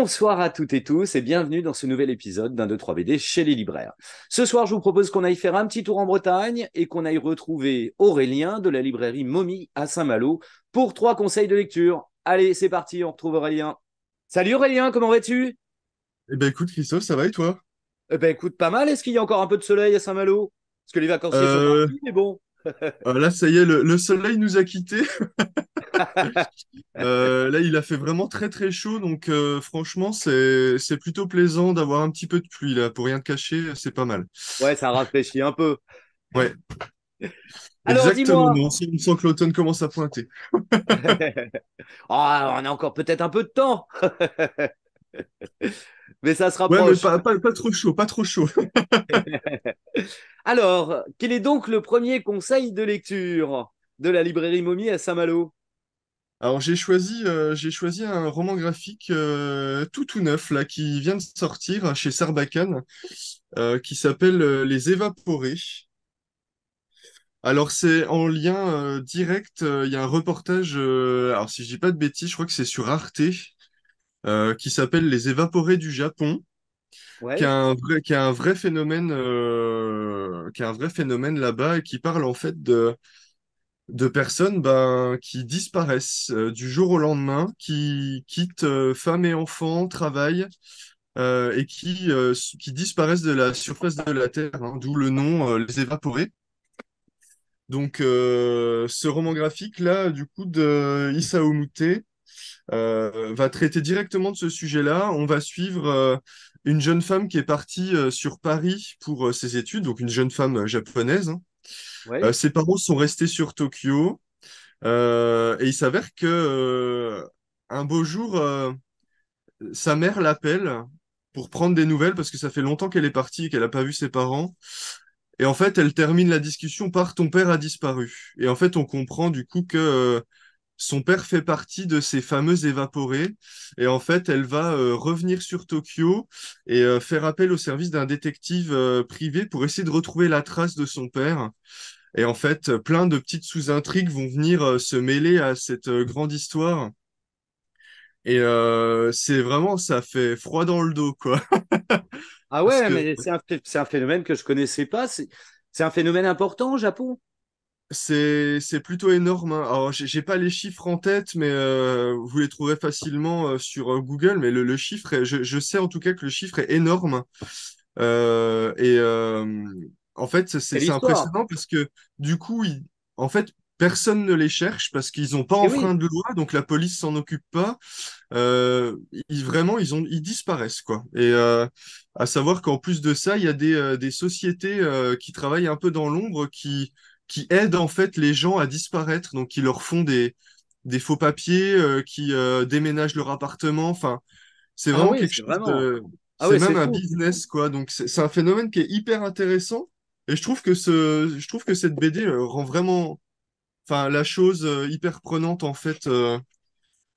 Bonsoir à toutes et tous et bienvenue dans ce nouvel épisode d'un 2 3 BD chez les libraires. Ce soir, je vous propose qu'on aille faire un petit tour en Bretagne et qu'on aille retrouver Aurélien de la librairie Momie à Saint-Malo pour 3 conseils de lecture. Allez, c'est parti, on retrouve Aurélien. Salut Aurélien, comment vas-tu? Eh ben écoute Christophe, ça va et toi? Écoute, pas mal. Est-ce qu'il y a encore un peu de soleil à Saint-Malo? Parce que les vacanciers sont Euh, partis, mais bon. Là ça y est, le soleil nous a quittés. Là il a fait vraiment très très chaud, donc franchement c'est plutôt plaisant d'avoir un petit peu de pluie là, pour rien te cacher, c'est pas mal. Ouais, ça rafraîchit un peu. Ouais, Alors exactement, dis-moi. on sent que l'automne commence à pointer. Ah, on a encore peut-être un peu de temps, mais ça se Ouais, mais rapproche. pas trop chaud, pas trop chaud. Alors, quel est donc le premier conseil de lecture de la librairie Momie à Saint-Malo? Alors j'ai choisi un roman graphique tout neuf là qui vient de sortir chez Sarbacane, qui s'appelle Les Évaporés. Alors c'est en lien direct, il y a un reportage, alors si je dis pas de bêtises, je crois que c'est sur Arte, qui s'appelle Les Évaporés du Japon, Ouais. qui a un vrai phénomène, qui a un vrai phénomène là-bas et qui parle en fait de personnes ben, qui disparaissent du jour au lendemain, qui quittent femmes et enfants, travail, qui disparaissent de la surface de la Terre, hein, d'où le nom Les Évaporés. Donc, ce roman graphique-là, du coup, de Isao Mute, va traiter directement de ce sujet-là. On va suivre une jeune femme qui est partie sur Paris pour ses études, donc une jeune femme japonaise, hein. Ouais. Ses parents sont restés sur Tokyo, et il s'avère que un beau jour, sa mère l'appelle pour prendre des nouvelles parce que ça fait longtemps qu'elle est partie et qu'elle n'a pas vu ses parents. Et en fait, elle termine la discussion par ton père a disparu. Et en fait, on comprend du coup que son père fait partie de ces fameux évaporés. Et en fait, elle va revenir sur Tokyo et faire appel au service d'un détective privé pour essayer de retrouver la trace de son père. Et en fait, plein de petites sous-intrigues vont venir se mêler à cette grande histoire. Et c'est vraiment, ça fait froid dans le dos, quoi. Ah Parce ouais, que mais c'est un phénomène que je connaissais pas. C'est un phénomène important au Japon. c'est plutôt énorme, hein. Alors, j'ai pas les chiffres en tête, mais vous les trouverez facilement sur Google. Mais le chiffre, je sais en tout cas que le chiffre est énorme. Et en fait, Quelle c'est histoire. impressionnant parce que du coup, en fait, personne ne les cherche parce qu'ils n'ont pas Et oui. enfreint de loi, donc la police s'en occupe pas. Vraiment, ils disparaissent, quoi. Et à savoir qu'en plus de ça, il y a des sociétés qui travaillent un peu dans l'ombre qui aident en fait les gens à disparaître, donc qui leur font des faux papiers, qui déménagent leur appartement. Enfin, c'est Ah vraiment oui, quelque c'est chose vraiment. de... Ah C'est ouais, c'est même un fou. business, quoi. Donc c'est un phénomène qui est hyper intéressant. Et je trouve que cette BD rend vraiment, enfin, la chose hyper prenante en fait.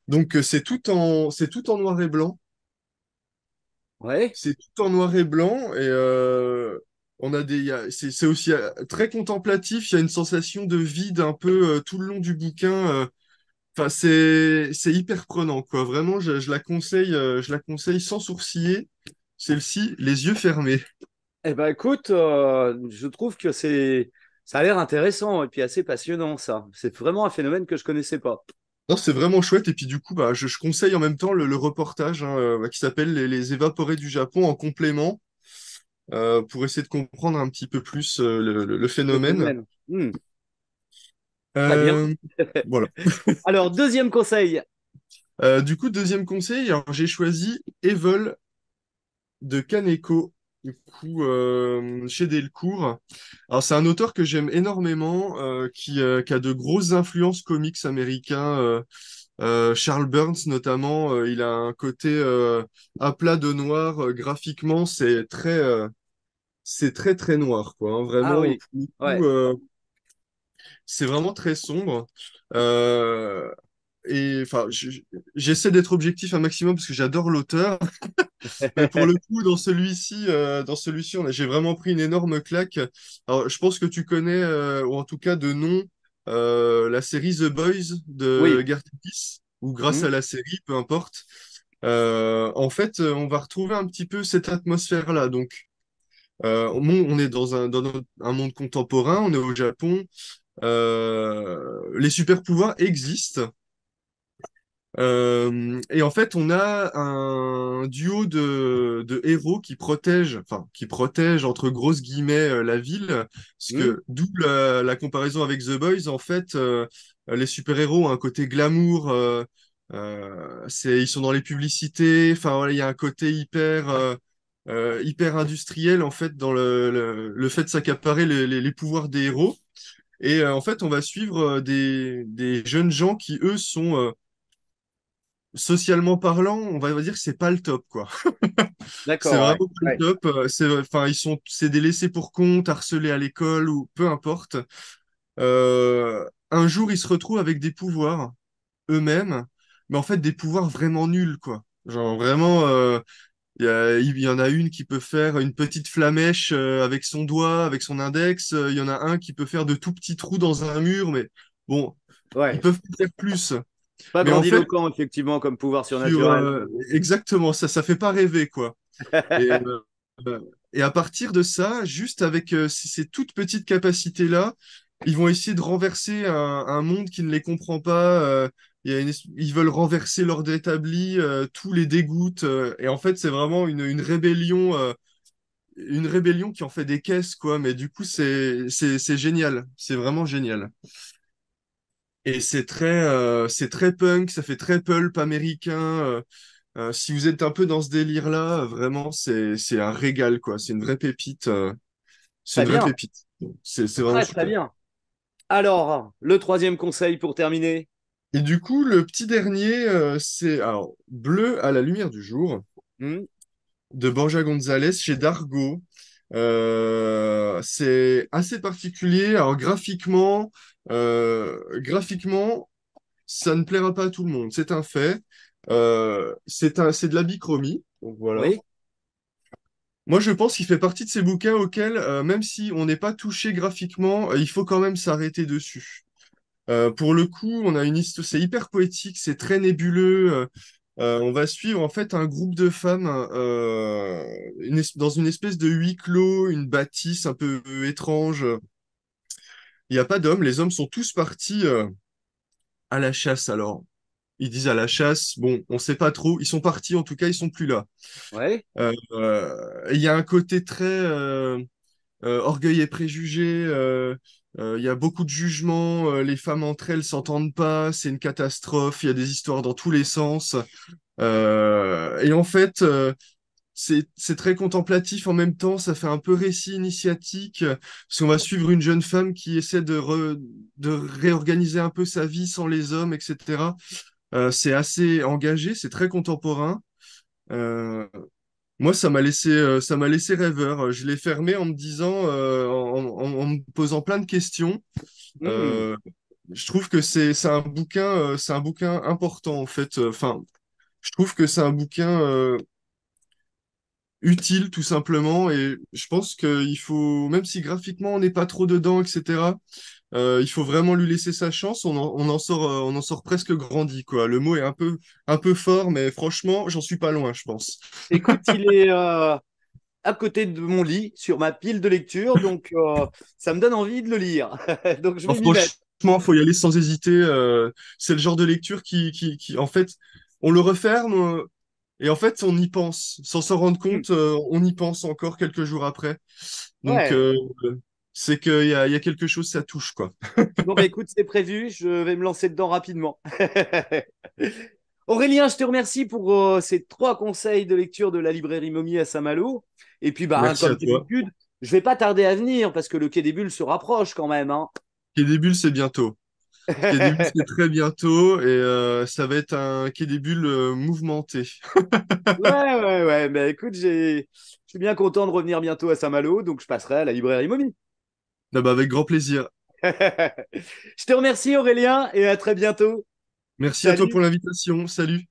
Donc c'est tout en noir et blanc. Ouais. C'est tout en noir et blanc et on a c'est aussi très contemplatif. Il y a une sensation de vide un peu tout le long du bouquin. Enfin, c'est hyper prenant, quoi. Vraiment, je la conseille sans sourciller. Celle-ci, les yeux fermés. Eh ben écoute, je trouve que ça a l'air intéressant et puis assez passionnant ça. C'est vraiment un phénomène que je connaissais pas. Non, c'est vraiment chouette. Et puis du coup, bah, je conseille en même temps le reportage hein, qui s'appelle les évaporés du Japon en complément pour essayer de comprendre un petit peu plus le Le phénomène. phénomène. Très bien. Euh, voilà. Alors, deuxième conseil. Du coup, deuxième conseil, alors j'ai choisi Evol de Kaneko, du coup, chez Delcourt. Alors, c'est un auteur que j'aime énormément, qui a de grosses influences comics américains. Charles Burns, notamment, il a un côté à plat de noir. Graphiquement, c'est très, très noir, quoi, hein. Ah Vraiment, oui. pour le coup, Ouais. c'est vraiment très sombre. Euh, et enfin, j'essaie d'être objectif un maximum parce que j'adore l'auteur. Mais pour le coup, dans celui-ci, j'ai vraiment pris une énorme claque. Alors, je pense que tu connais, ou en tout cas de nom, la série The Boys de Oui. Garth Ennis, ou grâce Hmm. à la série, peu importe. En fait, on va retrouver un petit peu cette atmosphère-là. Donc, on est un monde contemporain, on est au Japon. Les super pouvoirs existent. Et en fait, on a un duo de héros qui protègent entre grosses guillemets la ville, parce Hmm. que d'où la comparaison avec The Boys. En fait, les super-héros ont un côté glamour, ils sont dans les publicités. Enfin, voilà, il y a un côté hyper industriel en fait dans le fait de s'accaparer les pouvoirs des héros. Et en fait, on va suivre des jeunes gens qui, eux, sont socialement parlant, on va dire que c'est pas le top, quoi. C'est D'accord, vraiment ouais. pas le Ouais. top. Enfin, c'est des laissés pour compte, harcelés à l'école ou peu importe. Un jour, ils se retrouvent avec des pouvoirs eux-mêmes, mais en fait des pouvoirs vraiment nuls, quoi. Genre vraiment, il y en a une qui peut faire une petite flamèche avec son doigt, avec son index. Il y en a un qui peut faire de tout petits trous dans un mur, mais bon, ils Ouais. peuvent pas faire plus. Pas Mais en fait, grandiloquent, effectivement, comme pouvoir sur surnaturel. exactement ça fait pas rêver quoi. Et euh, et à partir de ça, juste avec ces toutes petites capacités là, ils vont essayer de renverser un monde qui ne les comprend pas. Ils veulent renverser l'ordre établi, tous les dégoûtent. Et en fait, c'est vraiment une rébellion qui en fait des caisses quoi. Mais du coup, c'est génial, c'est vraiment génial. Et c'est très punk, ça fait très pulp américain. Si vous êtes un peu dans ce délire-là, vraiment, c'est un régal, quoi. C'est une vraie pépite. C'est Très une vraie bien, pépite. C'est vraiment très très super. bien. Alors, le troisième conseil pour terminer. Et du coup, le petit dernier, c'est alors Bleu à la lumière du jour Hmm. de Borja González chez Dargo. C'est assez particulier. Alors graphiquement, ça ne plaira pas à tout le monde, c'est un fait. C'est de la bichromie, donc voilà. Oui. Moi, je pense qu'il fait partie de ces bouquins auxquels, même si on n'est pas touché graphiquement, il faut quand même s'arrêter dessus. Pour le coup, on a une histoire, c'est hyper poétique, c'est très nébuleux. On va suivre en fait un groupe de femmes dans une espèce de huis clos, une bâtisse un peu étrange. Il n'y a pas d'hommes, les hommes sont tous partis à la chasse. Alors, ils disent à la chasse, bon, on sait pas trop. Ils sont partis, en tout cas, ils sont plus là. Ouais. Il y a un côté très orgueil et préjugés. Il y a beaucoup de jugements. Les femmes entre elles s'entendent pas. C'est une catastrophe. Il y a des histoires dans tous les sens. Et en fait, c'est très contemplatif en même temps. Ça fait un peu récit initiatique. Parce qu'on va suivre une jeune femme qui essaie de réorganiser un peu sa vie sans les hommes, etc. C'est assez engagé. C'est très contemporain. Euh, Moi, ça m'a laissé rêveur. Je l'ai fermé en me disant, en me posant plein de questions. Hmm. Euh, je trouve que c'est un bouquin important en fait. Enfin, je trouve que c'est un bouquin utile tout simplement. Et je pense qu'il faut, même si graphiquement on n'est pas trop dedans, etc. Il faut vraiment lui laisser sa chance. On en sort presque grandi, quoi. Le mot est un peu fort, mais franchement, j'en suis pas loin, je pense. Écoute, il est à côté de mon lit, sur ma pile de lecture, donc ça me donne envie de le lire. Donc je Alors, vais m'y mettre. franchement, faut y aller sans hésiter. C'est le genre de lecture en fait, on le referme et en fait, on y pense. Sans s'en rendre Hmm. compte, on y pense encore quelques jours après. Donc, Ouais. c'est il y a quelque chose, ça touche, quoi. Bon, bah écoute, c'est prévu, je vais me lancer dedans rapidement. Aurélien, je te remercie pour ces trois conseils de lecture de la librairie Momie à Saint-Malo. Et puis, bah, hein, Merci comme à toi. d'habitude, je vais pas tarder à venir parce que le Quai des Bulles se rapproche quand même, hein. Quai des Bulles, c'est bientôt. Quai des Bulles, c'est très bientôt et ça va être un Quai des Bulles mouvementé. Ouais, ouais, ouais. Bah, écoute, je suis bien content de revenir bientôt à Saint-Malo, donc je passerai à la librairie Momie. Ah bah, avec grand plaisir. Je te remercie, Aurélien, et à très bientôt. Merci à toi pour Salut! l'invitation. Salut.